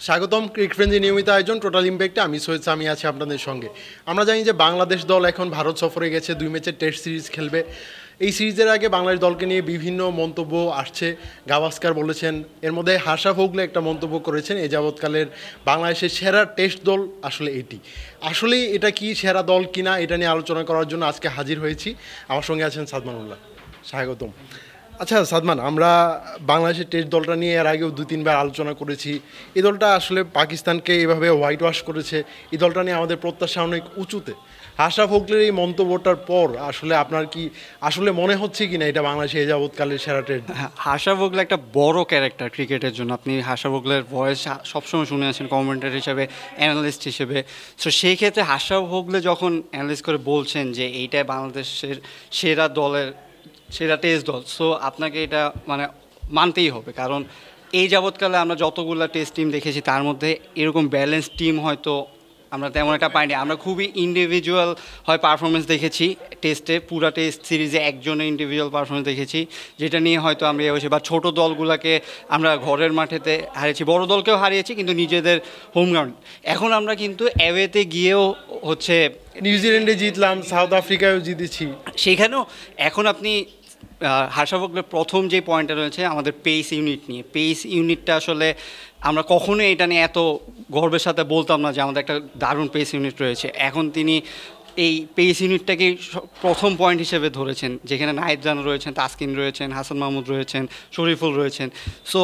স্বাগতম ক্রিক ফ্রেন্ডজি নিয়মিত আয়োজন টোটাল ইম্প্যাক্টে আমি সৈয়দ সামি আছি আপনাদের সঙ্গে। আমরা জানি যে বাংলাদেশ দল এখন ভারত সফরে গেছে, 2 ম্যাচের টেস্ট সিরিজ খেলবে। এই সিরিজের আগে বাংলাদেশ দলকে নিয়ে বিভিন্ন মন্তব্য আসছে। গাভাস্কার বলেছেন, এর মধ্যে হাসা ভোগলে একটা মন্তব্য করেছেন, এ যাবৎকালের বাংলাদেশের সেরা টেস্ট দল আসলে এটি। আসলে এটা কি সেরা দল কিনা এটা নিয়ে আলোচনা করার জন্য আজকে হাজির হয়েছি। আমার সঙ্গে আছেন সাদমানুল্লাহ, স্বাগতম। আচ্ছা সাদমান, আমরা বাংলাদেশের টেস্ট দলটা নিয়ে এর আগেও 2-3বার আলোচনা করেছি। এই দলটা আসলে পাকিস্তানকে এভাবে হোয়াইট ওয়াশ করেছে। এই দলটা নিয়ে আমাদের প্রত্যাশা অনেক উঁচুতে। আশরাফ হোকলের এই মন্তব্যটার পর আসলে আপনার কি আসলে মনে হচ্ছে কি না এটা বাংলাদেশে এ যাবৎকালের সেরা টেস্ট? হাসা ভোগলে একটা বড় ক্যারেক্টার ক্রিকেটের জন্য। আপনি হাসা ভোগলের ভয়েস সবসময় শুনে আছেন কমেন্টেটর হিসেবে, অ্যানালিস্ট হিসেবে। সো সেই ক্ষেত্রে হাসা ভোগলে যখন অ্যানালিস্ট করে বলছেন যে এইটাই বাংলাদেশের সেরা দলের সেরা টেস্ট দল, সো আপনাকে এটা মানে মানতেই হবে। কারণ এই যাবৎকালে আমরা যতগুলো টেস্ট টিম দেখেছি তার মধ্যে এরকম ব্যালেন্স টিম হয়তো আমরা তেমন একটা পাইনি। আমরা খুবই ইন্ডিভিজুয়াল হয় পারফরমেন্স দেখেছি টেস্টে, পুরা টেস্ট সিরিজে একজনের ইন্ডিভিজুয়াল পারফরমেন্স দেখেছি, যেটা নিয়ে হয়তো আমরা এসে বা ছোটো দলগুলোকে আমরা ঘরের মাঠেতে হারিয়েছি, বড় দলকেও হারিয়েছি কিন্তু নিজেদের হোম গ্রাউন্ড। এখন আমরা কিন্তু অ্যাওয়েতে গিয়েও হচ্ছে নিউজিল্যান্ডে জিতলাম, সাউথ আফ্রিকায়ও জিতেছি, সেখানেও এখন আপনি হাসা ভোগলের প্রথম যে পয়েন্টটা রয়েছে আমাদের পেস ইউনিট নিয়ে, পেস ইউনিটটা আসলে আমরা কখনোই এটা নিয়ে এত গর্বের সাথে বলতাম না যে আমাদের একটা দারুণ পেস ইউনিট রয়েছে। এখন তিনি এই পেস ইউনিটটাকে প্রথম পয়েন্ট হিসেবে ধরেছেন, যেখানে নাহিদ রানা রয়েছেন, তাসকিন রয়েছেন, হাসান মাহমুদ রয়েছেন, শরীফুল রয়েছেন। সো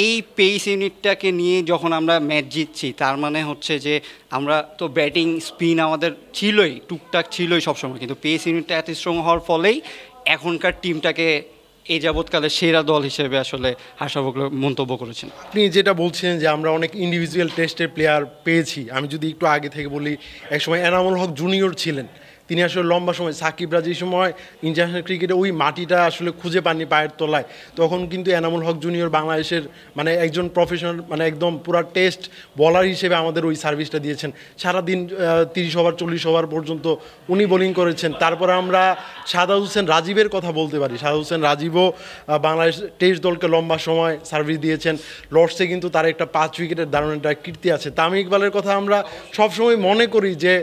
এই পেস ইউনিটটাকে নিয়ে যখন আমরা ম্যাচ জিতছি তার মানে হচ্ছে যে আমরা তো ব্যাটিং স্পিন আমাদের ছিলই, টুকটাক ছিলই সবসময়, কিন্তু পেস ইউনিটটা এত স্ট্রং হওয়ার ফলেই এখনকার টিমটাকে এই যাবৎকালে সেরা দল হিসেবে আসলে হাসা ভোগলে মন্তব্য করেছেন। আপনি যেটা বলছেন যে আমরা অনেক ইন্ডিভিজুয়াল টেস্টের প্লেয়ার পেয়েছি, আমি যদি একটু আগে থেকে বলি, একসময় এনামুল হক জুনিয়র ছিলেন, তিনি আসলে লম্বা সময় সাকিবরা যে সময় ইন্টারন্যাশনাল ক্রিকেটে ওই মাটিটা আসলে খুঁজে পাননি পায়ের তলায়, তখন কিন্তু এনামুল হক জুনিয়র বাংলাদেশের মানে একজন প্রফেশনাল মানে একদম পুরা টেস্ট বলার হিসেবে আমাদের ওই সার্ভিসটা দিয়েছেন। সারাদিন 30 ওভার 40 ওভার পর্যন্ত উনি বোলিং করেছেন। তারপরে আমরা শাহাদাত হোসেন রাজীবের কথা বলতে পারি, শাহাদাত হোসেন রাজীবও বাংলাদেশ টেস্ট দলকে লম্বা সময় সার্ভিস দিয়েছেন। লর্ডসে কিন্তু তার একটা 5 উইকেটের দারুণ একটা কীর্তি আছে। তামিম ইকবালের কথা আমরা সবসময় মনে করি যে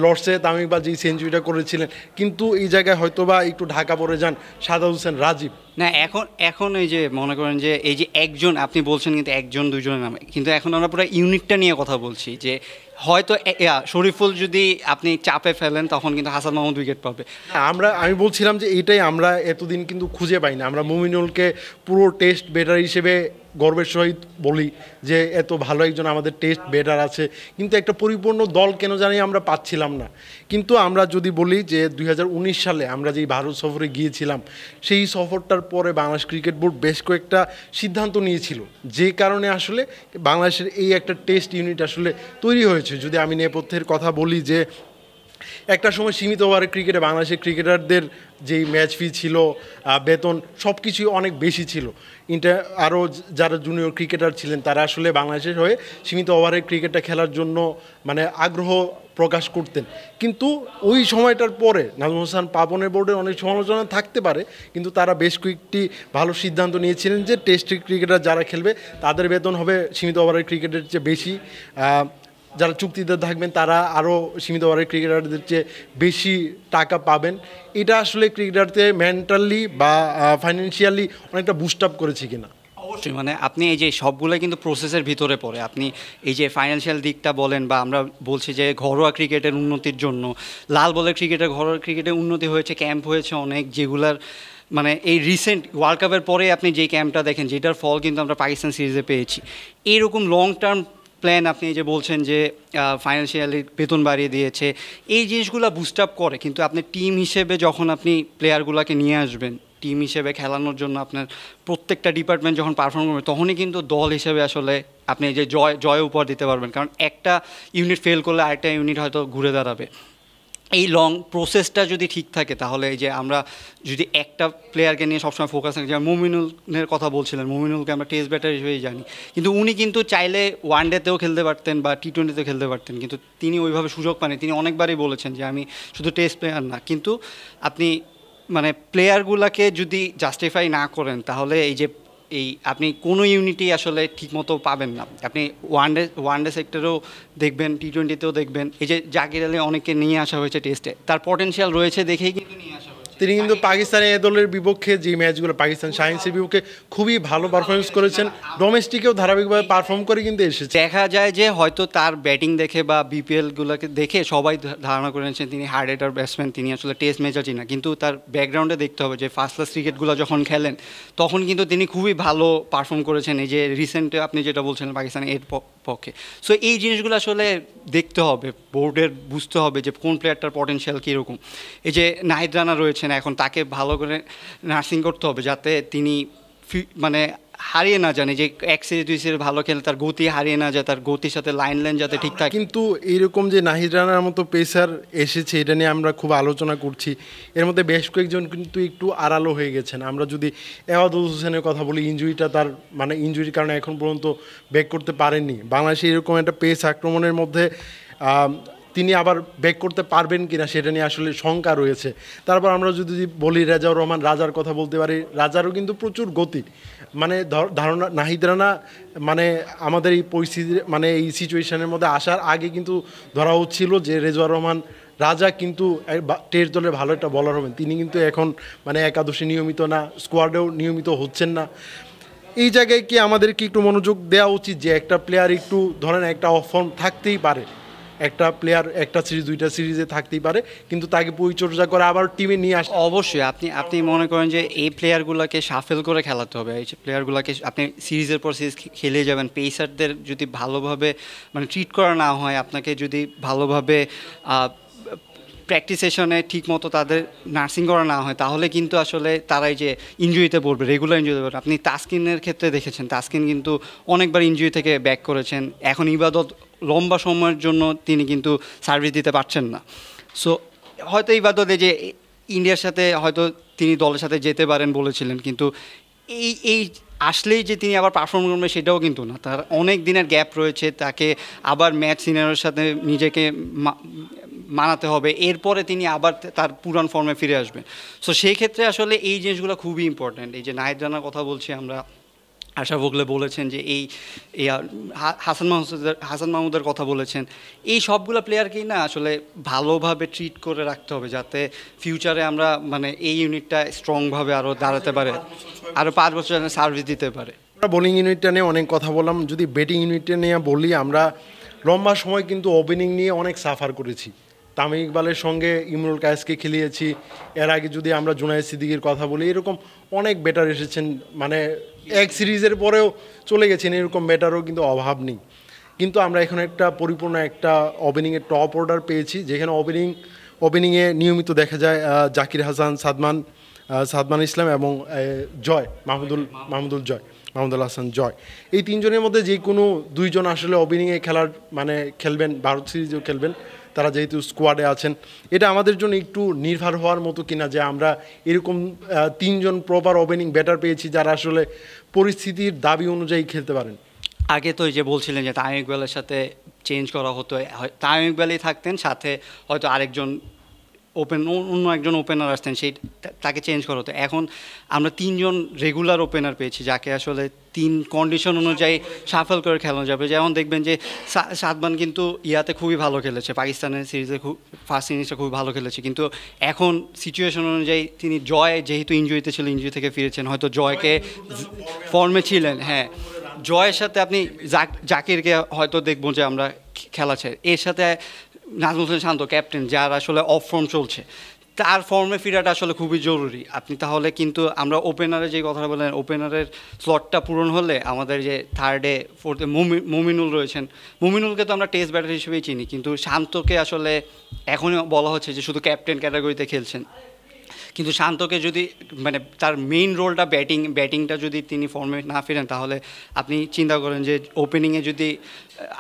লর্ডসে তামিম ইকবাল যেই সেঞ্চুরি করেছিলেন, কিন্তু এই জায়গায় হয়তোবা একটু ঢাকা পড়ে যান শাহাদাত হোসেন রাজীব। না, এখন এই যে মনে করেন যে এই যে একজন আপনি বলছেন কিন্তু একজন দুইজনের নামে, কিন্তু এখন আমরা পুরো ইউনিটটা নিয়ে কথা বলছি যে হয়তো শরীফুল যদি আপনি চাপে ফেলেন তখন কিন্তু হাসান মাহমুদ উইকেট পাবে। আমি বলছিলাম যে এইটাই আমরা এতদিন কিন্তু খুঁজে পাই না। আমরা মুমিনুলকে পুরো টেস্ট ব্যাটার হিসেবে গর্বের সহিত বলি যে এত ভালো একজন আমাদের টেস্ট ব্যাটার আছে, কিন্তু একটা পরিপূর্ণ দল কেন জানি আমরা পাচ্ছিলাম না। কিন্তু আমরা যদি বলি যে 2019 সালে আমরা যেই ভারত সফরে গিয়েছিলাম, সেই সফরটার পরে বাংলাদেশ ক্রিকেট বোর্ড বেশ কয়েকটা সিদ্ধান্ত নিয়েছিল, যে কারণে আসলে বাংলাদেশের এই একটা টেস্ট ইউনিট আসলে তৈরি হয়েছে। যদি আমি নেপথ্যের কথা বলি, যে একটা সময় সীমিত ওভারের ক্রিকেটে বাংলাদেশের ক্রিকেটারদের যেই ম্যাচ ফি ছিল, বেতন সব কিছুই অনেক বেশি ছিল। আরও যারা জুনিয়র ক্রিকেটার ছিলেন তারা আসলে বাংলাদেশের হয়ে সীমিত ওভারের ক্রিকেটটা খেলার জন্য মানে আগ্রহ প্রকাশ করতেন। কিন্তু ওই সময়টার পরে নাজমুল হাসান পাপনের বোর্ডের অনেক সমালোচনা থাকতে পারে, কিন্তু তারা বেশ কয়েকটি ভালো সিদ্ধান্ত নিয়েছিলেন যে টেস্ট ক্রিকেটার যারা খেলবে তাদের বেতন হবে সীমিত ওভারের ক্রিকেটের চেয়ে বেশি, যারা চুক্তিতে থাকবেন তারা আরও সীমিত ওভারের ক্রিকেটারদের চেয়ে বেশি টাকা পাবেন। এটা আসলে ক্রিকেটারদের মেন্টালি বা ফাইন্যান্সিয়ালি অনেকটা বুস্ট আপ করেছে কিনা? অবশ্যই, মানে আপনি এই যে সবগুলো কিন্তু প্রসেসের ভিতরে পড়ে। আপনি এই যে ফাইন্যান্সিয়াল দিকটা বলেন, বা আমরা বলছি যে ঘরোয়া ক্রিকেটের উন্নতির জন্য লাল বলের ঘরোয়া ক্রিকেটের উন্নতি হয়েছে, ক্যাম্প হয়েছে অনেক, যেগুলার মানে এই রিসেন্ট ওয়ার্ল্ড কাপের পরে আপনি যে ক্যাম্পটা দেখেন যেটার ফল কিন্তু আমরা পাকিস্তান সিরিজে পেয়েছি। এইরকম লং টার্ম প্ল্যান আপনি যে বলছেন যে ফাইন্যান্সিয়ালি বেতন বাড়িয়ে দিয়েছে, এই জিনিসগুলো বুস্ট আপ করে। কিন্তু আপনি টিম হিসেবে যখন আপনি প্লেয়ারগুলোকে নিয়ে আসবেন, টিম হিসেবে খেলানোর জন্য আপনার প্রত্যেকটা ডিপার্টমেন্ট যখন পারফর্ম করবে, তখনই কিন্তু দল হিসেবে আসলে আপনি যে জয় উপহার দিতে পারবেন। কারণ একটা ইউনিট ফেল করলে আরেকটা ইউনিট হয়তো ঘুরে দাঁড়াবে। এই লং প্রসেসটা যদি ঠিক থাকে তাহলে এই যে আমরা যদি একটা প্লেয়ারকে নিয়ে সবসময় ফোকাস থাকি, যেমন মুমিনুলের কথা বলছিলেন, মুমিনুলকে আমরা টেস্ট ব্যাটার হিসেবেই জানি, কিন্তু উনি কিন্তু চাইলে ওয়ান ডেতেও খেলতে পারতেন বা টি-20তেও খেলতে পারতেন, কিন্তু তিনি ওইভাবে সুযোগ পাননি। তিনি অনেকবারই বলেছেন যে আমি শুধু টেস্ট প্লেয়ার না। কিন্তু আপনি মানে প্লেয়ারগুলোকে যদি জাস্টিফাই না করেন তাহলে এই যে এই আপনি কোনো ইউনিটি আসলে ঠিকমতো পাবেন না। আপনি ওয়ানডে সেক্টরেও দেখবেন, টি-20তেও দেখবেন, এই যে জাকির আলী অনেককে নিয়ে আসা হয়েছে টেস্টে, তার পটেনশিয়াল রয়েছে দেখেই কিন্তু নিয়ে আসা হয়েছে। তিনি কিন্তু পাকিস্তানি এ দলের বিপক্ষে যে ম্যাচগুলো পাকিস্তান শাহিনসের বিপক্ষে খুবই ভালো পারফরমেন্স করেছেন, ডোমেস্টিকেও ধারাবাহিকভাবে পারফর্ম করে কিন্তু এসেছে। দেখা যায় যে হয়তো তার ব্যাটিং দেখে বা বিপিএলগুলোকে দেখে সবাই ধারণা করে নিচ্ছেন তিনি হার্ড হিটার ব্যাটসম্যান, তিনি আসলে টেস্ট ম্যাচই না, কিন্তু তার ব্যাকগ্রাউন্ডে দেখতে হবে যে ফার্স্ট ক্লাস ক্রিকেটগুলো যখন খেলেন তখন কিন্তু তিনি খুবই ভালো পারফর্ম করেছেন, এই যে রিসেন্টে আপনি যেটা বলছেন পাকিস্তানের এর পক্ষে। সো এই জিনিসগুলো আসলে দেখতে হবে, বোর্ডের বুঝতে হবে যে কোন প্লেয়ারটার পটেনশিয়াল কীরকম। এই যে নাহিদ রানা রয়েছেন, এখন তাকে ভালো করে নার্সিং করতে হবে যাতে তিনি মানে হারিয়ে না জানে, যে এক সিরিজ দুই সিরিজ ভালো খেলে তার গতি হারিয়ে না যায়, তার গতির সাথে লাইন যাতে ঠিক থাকে। কিন্তু এইরকম যে নাহিদ রানার মতো পেসার এসেছে এটা নিয়ে আমরা খুব আলোচনা করছি, এর মধ্যে বেশ কয়েকজন কিন্তু একটু আড়ালো হয়ে গেছেন। আমরা যদি এওয়াদুল হোসেনের কথা বলি, ইনজুরিটা তার মানে ইনজুরির কারণে এখন পর্যন্ত ব্যাক করতে পারেননি। বাংলাদেশে এরকম একটা পেস আক্রমণের মধ্যে তিনি আবার ব্যাক করতে পারবেন কিনা সেটা নিয়ে আসলে শঙ্কা রয়েছে। তারপর আমরা যদি বলি রেজাউর রহমান রাজার কথা বলতে পারি, রাজারও কিন্তু প্রচুর গতি, মানে ধারণা নাহিদ রানা মানে আমাদের এই পরিস্থিতি মানে এই সিচুয়েশনের মধ্যে আসার আগে কিন্তু ধরা হচ্ছিল যে রেজাউর রহমান রাজা কিন্তু টেস্ট দলে ভালো একটা বলার হবেন, তিনি কিন্তু এখন মানে একাদশে নিয়মিত না, স্কোয়াডেও নিয়মিত হচ্ছেন না। এই জায়গায় কি আমাদের কি একটু মনোযোগ দেওয়া উচিত যে একটা প্লেয়ার একটু ধরেন একটা অফ ফর্ম থাকতেই পারে, একটা প্লেয়ার একটা সিরিজ দুইটা সিরিজে থাকতেই পারে, কিন্তু তাকে পরিচর্যা করে আবার টিমে নিয়ে আসে। অবশ্যই আপনি মনে করেন যে এই প্লেয়ারগুলোকে সাফেল করে খেলাতে হবে, এই প্লেয়ারগুলোকে আপনি সিরিজের পর সিরিজ খেলে যাবেন। পেসারদের যদি ভালোভাবে মানে ট্রিট করা না হয়, আপনাকে যদি ভালোভাবে প্র্যাকটিস সেশনে ঠিক মতো তাদের নার্সিং করা না হয়, তাহলে কিন্তু আসলে তারাই যে ইনজুরিতে পড়বে, রেগুলার ইনজুরিতে পড়বে। আপনি তাসকিনের ক্ষেত্রে দেখেছেন, তাসকিন কিন্তু অনেকবার ইনজুরি থেকে ব্যাক করেছেন, এখন ইবাদত লম্বা সময়ের জন্য তিনি কিন্তু সার্ভিস দিতে পারছেন না। সো হয়তো ইবাদত এই যে ইন্ডিয়ার সাথে হয়তো তিনি দলের সাথে যেতে পারেন বলেছিলেন, কিন্তু এই আসলেই যে তিনি আবার পারফর্ম করবেন সেটাও কিন্তু না, তার অনেক দিনের গ্যাপ রয়েছে, তাকে আবার ম্যাচ সিনিয়রের সাথে নিজেকে মানাতে হবে, এরপরে তিনি আবার তার পুরান ফর্মে ফিরে আসবেন। সো সেই ক্ষেত্রে আসলে এই জিনিসগুলো খুবই ইম্পর্ট্যান্ট। এই যে নাহিদ রানার কথা বলছি আমরা, আশা ভোগলে বলেছেন যে এই হাসান মাহমুদের কথা বলেছেন, এই সবগুলো প্লেয়ারকেই না আসলে ভালোভাবে ট্রিট করে রাখতে হবে যাতে ফিউচারে আমরা মানে এই ইউনিটটা স্ট্রংভাবে আরও দাঁড়াতে পারে, আরও 5 বছর সার্ভিস দিতে পারে। আমরা বোলিং ইউনিটটা নিয়ে অনেক কথা বললাম, যদি ব্যাটিং ইউনিটটা নিয়ে বলি, আমরা লম্বা সময় কিন্তু ওপেনিং নিয়ে অনেক সাফার করেছি। তামিম ইকবালের সঙ্গে ইমরুল কায়েসকে খেলিয়েছি, এর আগে যদি আমরা জুনায়েদ সিদ্দিকীর কথা বলি, এরকম অনেক ব্যাটার এসেছেন, মানে এক সিরিজের পরেও চলে গেছেন, এরকম ব্যাটারও কিন্তু অভাব নেই। কিন্তু আমরা এখন একটা পরিপূর্ণ একটা ওপেনিংয়ের টপ অর্ডার পেয়েছি, যেখানে ওপেনিংয়ে নিয়মিত দেখা যায় জাকির হাসান, সাদমান ইসলাম এবং মাহমুদুল হাসান জয়, এই তিনজনের মধ্যে যে কোনো দুইজন আসলে ওপেনিংয়ে খেলার মানে খেলবেন, ভারত সিরিজেও খেলবেন, তারা যেহেতু স্কোয়াডে আছেন। এটা আমাদের জন্য একটু নির্ভর হওয়ার মতো কিনা যে আমরা এরকম তিনজন প্রপার ওপেনিং ব্যাটার পেয়েছি যারা আসলে পরিস্থিতির দাবি অনুযায়ী খেলতে পারেন। আগে তো যে বলছিলেন যে তামিম ইকবালের সাথে চেঞ্জ করা হতো, তামিম ইকবালই থাকতেন, সাথে হয়তো আরেকজন অন্য একজন ওপেনার আসতেন, সেই তাকে চেঞ্জ করা হতো। এখন আমরা 3 জন রেগুলার ওপেনার পেয়েছি যাকে আসলে 3 কন্ডিশন অনুযায়ী সাফল করে খেলানো যাবে। যেমন দেখবেন যে সাদমান কিন্তু ইয়াতে খুবই ভালো খেলেছে, পাকিস্তানের সিরিজে ফার্স্ট ইনিংসটা খুবই ভালো খেলেছে, কিন্তু এখন সিচুয়েশন অনুযায়ী তিনি যেহেতু ইনজুরিতে ছিল, ইনজুরি থেকে ফিরেছেন, হয়তো জয়কে ফর্মে ছিলেন, হ্যাঁ জয়ের সাথে আপনি জাকিরকে হয়তো দেখবো যে আমরা খেলাছে, এর সাথে নাজমুল হোসেন শান্ত ক্যাপ্টেন, যার আসলে অফ ফর্ম চলছে, তার ফর্মে ফেরাটা আসলে খুবই জরুরি। আপনি তাহলে কিন্তু আমরা ওপেনারে যে কথা বলেন, ওপেনারের স্লটটা পূরণ হলে আমাদের যে থার্ডে ফোর্থে মুমিনুল রয়েছেন, মুমিনুলকে তো আমরা টেস্ট ব্যাটার হিসেবেই চিনি, কিন্তু শান্তকে আসলে এখনই বলা হচ্ছে যে শুধু ক্যাপ্টেন ক্যাটাগরিতে খেলছেন, কিন্তু শান্তকে যদি মানে তার মেইন রোলটা ব্যাটিংটা যদি তিনি ফর্মে না ফেরেন, তাহলে আপনি চিন্তা করেন যে ওপেনিংয়ে যদি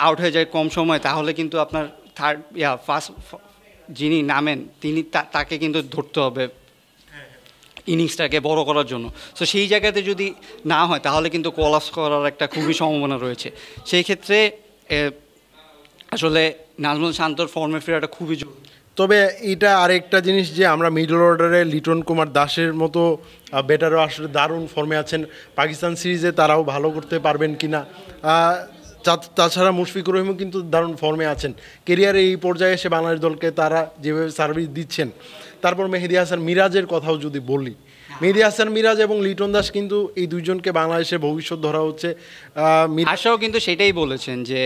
আউট হয়ে যায় কম সময়, তাহলে কিন্তু আপনার ফার্স্ট যিনি নামেন তিনি তাকে কিন্তু ধরতে হবে ইনিংসটাকে বড় করার জন্য। সো সেই জায়গাতে যদি না হয় তাহলে কিন্তু কোলাপস করার একটা খুবই সম্ভাবনা রয়েছে। সেই ক্ষেত্রে আসলে নাজমুল শান্তর ফর্মে ফেরাটা খুবই জরুরি। তবে এটা আরেকটা জিনিস যে আমরা মিডল অর্ডারে লিটন কুমার দাসের মতো ব্যাটারও আসলে দারুণ ফর্মে আছেন। পাকিস্তান সিরিজে তারাও ভালো করতে পারবেন কিনা। তাছাড়া মুশফিকুর রহিমও কিন্তু দারুণ ফর্মে আছেন। কেরিয়ারে এই পর্যায়ে এসে বাংলাদেশ দলকে তারা যেভাবে সার্ভিস দিচ্ছেন। তারপর মেহেদী হাসান মিরাজের কথাও যদি বলি, মেহেদী হাসান মিরাজ এবং লিটন দাস কিন্তু এই দুইজনকে বাংলাদেশের ভবিষ্যৎ ধরা হচ্ছে। আশাও কিন্তু সেটাই বলেছেন যে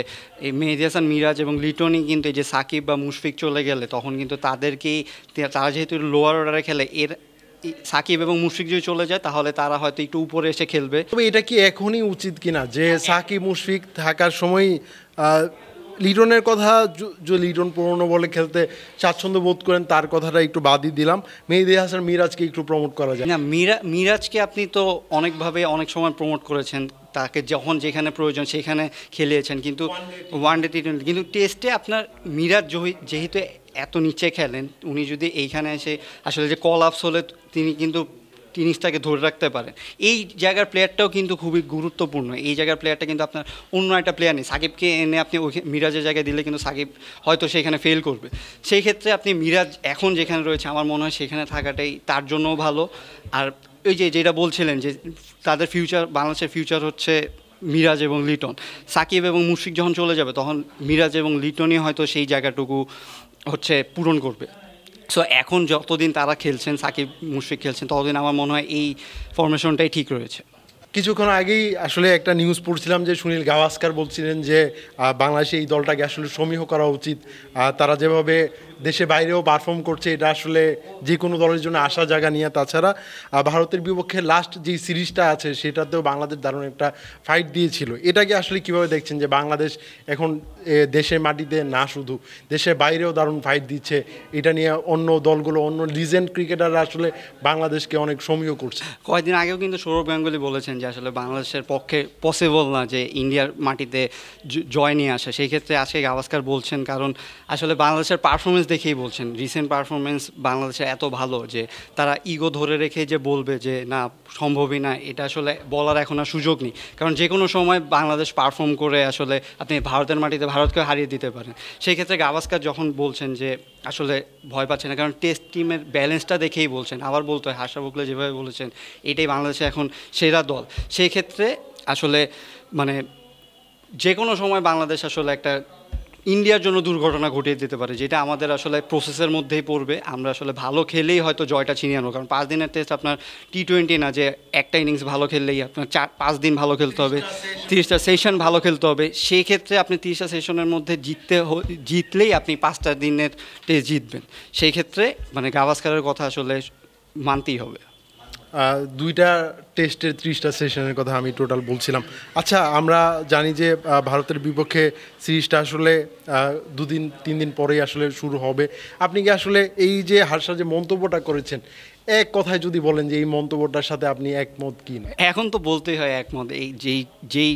এই মেহেদী হাসান মিরাজ এবং লিটনই কিন্তু এই যে সাকিব বা মুশফিক চলে গেলে তখন কিন্তু তাদেরকেই, তারা যেহেতু লোয়ার অর্ডারে খেলে, সাকিব এবং মুশফিক যদি চলে যায় তাহলে তারা হয়তো একটু উপরে এসে খেলবে। তবে এটা কি এখনই উচিত কিনা যে সাকিব মুশফিক থাকার সময় লিটনের কথা, যে লিটন পুরনো বলে খেলতে স্বাচ্ছন্দ্য বোধ করেন তার কথাটা একটু বাদই দিলাম, মেহেদী হাসান মিরাজকে একটু প্রমোট করা যায় না? মিরাজকে আপনি তো অনেকভাবে অনেক সময় প্রমোট করেছেন, তাকে যখন যেখানে প্রয়োজন সেখানে খেলিয়েছেন, কিন্তু ওয়ানডে টি-20, কিন্তু টেস্টে আপনার মিরাজ যেহেতু এত নিচে খেলেন, উনি যদি এইখানে এসে আসলে যে কল আপস হলে তিনি কিন্তু টিনিসটাকে ধরে রাখতে পারেন। এই জায়গার প্লেয়ারটাও কিন্তু খুবই গুরুত্বপূর্ণ। এই জায়গার প্লেয়ারটা কিন্তু আপনার অন্য একটা প্লেয়ার নেই। সাকিবকে এনে আপনি ওই মিরাজের জায়গায় দিলে কিন্তু সাকিব হয়তো সেখানে ফেল করবে। সেই ক্ষেত্রে আপনি মিরাজ এখন যেখানে রয়েছে আমার মনে হয় সেখানে থাকাটাই তার জন্যও ভালো। আর ওই যেটা বলছিলেন যে তাদের ফিউচার, বাংলাদেশের ফিউচার হচ্ছে মিরাজ এবং লিটন। সাকিব এবং মুশফিক যখন চলে যাবে তখন মিরাজ এবং লিটনই হয়তো সেই জায়গাটুকু হচ্ছে পূরণ করবে। সো এখন যতদিন তারা খেলছেন, সাকিব মুশফিক খেলছেন, ততদিন আমার মনে হয় এই ফরমেশনটাই ঠিক রয়েছে। কিছুক্ষণ আগেই আসলে একটা নিউজ পড়ছিলাম যে সুনীল গাভাস্কার বলছিলেন যে বাংলাদেশে এই দলটাকে আসলে সমীহ করা উচিত। তারা যেভাবে দেশে বাইরেও পারফর্ম করছে এটা আসলে যে কোনো দলের জন্য আশা জায়গা নিয়ে। তাছাড়া ভারতের বিপক্ষে লাস্ট যে সিরিজটা আছে সেটাতেও বাংলাদেশ দারুণ একটা ফাইট দিয়েছিল। এটাকে আসলে কিভাবে দেখছেন যে বাংলাদেশ এখন দেশের মাটিতে না শুধু দেশের বাইরেও দারুণ ফাইট দিচ্ছে, এটা নিয়ে অন্য দলগুলো, অন্য লিজেন্ড ক্রিকেটাররা আসলে বাংলাদেশকে অনেক সমীহ করছে। কয়েকদিন আগেও কিন্তু সৌরভ গাঙ্গুলী বলেছেন যে আসলে বাংলাদেশের পক্ষে পসিবল না যে ইন্ডিয়ার মাটিতে জয় নিয়ে আসে। সেই ক্ষেত্রে আজকে গাভাস্কার বলছেন, কারণ আসলে বাংলাদেশের পারফরমেন্স দেখেই বলছেন। রিসেন্ট পারফরমেন্স বাংলাদেশের এত ভালো যে তারা ইগো ধরে রেখে যে বলবে যে না সম্ভবই না, এটা আসলে বলার এখন আর সুযোগ নেই। কারণ যে কোনো সময় বাংলাদেশ পারফর্ম করে আসলে আপনি ভারতের মাটিতে ভারতকে হারিয়ে দিতে পারেন। সেই ক্ষেত্রে গাভাস্কার যখন বলছেন যে আসলে ভয় পাচ্ছে না, কারণ টেস্ট টিমের ব্যালেন্সটা দেখেই বলছেন। আবার বলতে হয় হাসা বকলে যেভাবে বলেছেন এটাই বাংলাদেশে এখন সেরা দল। সেই ক্ষেত্রে আসলে মানে যে কোনো সময় বাংলাদেশ আসলে একটা ইন্ডিয়ার জন্য দুর্ঘটনা ঘটিয়ে দিতে পারে, যেটা আমাদের আসলে প্রসেসের মধ্যেই পড়বে। আমরা আসলে ভালো খেলেই হয়তো জয়টা ছিনিয়ে আনবো, কারণ 5 দিনের টেস্ট আপনার টি-20 না যে একটা ইনিংস ভালো খেললেই, আপনার 4-5 দিন ভালো খেলতে হবে, 30টা সেশন ভালো খেলতে হবে। সেই ক্ষেত্রে আপনি 30টা সেশনের মধ্যে জিতলেই আপনি 5টা দিনের টেস্ট জিতবেন। সেই ক্ষেত্রে মানে গাভাস্কারের কথা আসলে মানতেই হবে। 2টা টেস্টের 30টা সেশনের কথা আমি টোটাল বলছিলাম। আচ্ছা, আমরা জানি যে ভারতের বিপক্ষে সিরিজটা আসলে 2-3 দিন পরেই আসলে শুরু হবে। আপনি কি আসলে এই যে হার্ষা যে মন্তব্যটা করেছেন, এক কথায় যদি বলেন যে এই মন্তব্যটার সাথে আপনি একমত কি না? এখন তো বলতেই হয় একমত। এই যেই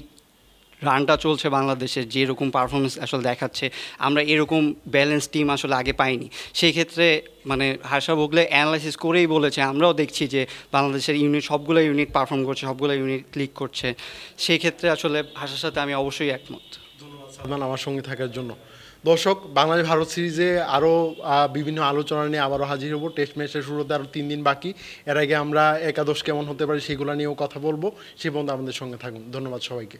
রানটা চলছে বাংলাদেশের, যেরকম পারফরমেন্স আসলে দেখাচ্ছে, আমরা এরকম ব্যালেন্স টিম আসলে আগে পাইনি। সেই ক্ষেত্রে মানে হার্ষা ভোগলে অ্যানালাইসিস করেই বলেছে, আমরাও দেখছি যে বাংলাদেশের সবগুলো ইউনিট পারফর্ম করছে, সবগুলো ইউনিট ক্লিক করছে। সেই ক্ষেত্রে আসলে হার্ষার সাথে আমি অবশ্যই একমত। ধন্যবাদ সালমান আমার সঙ্গে থাকার জন্য। দর্শক, বাংলাদেশ ভারত সিরিজে আরও বিভিন্ন আলোচনা নিয়ে আবারও হাজির হব। টেস্ট ম্যাচের শুরুতে আরও 3 দিন বাকি। এর আগে আমরা একাদশ কেমন হতে পারে সেগুলো নিয়েও কথা বলবো। সে পর্যন্ত আমাদের সঙ্গে থাকুন। ধন্যবাদ সবাইকে।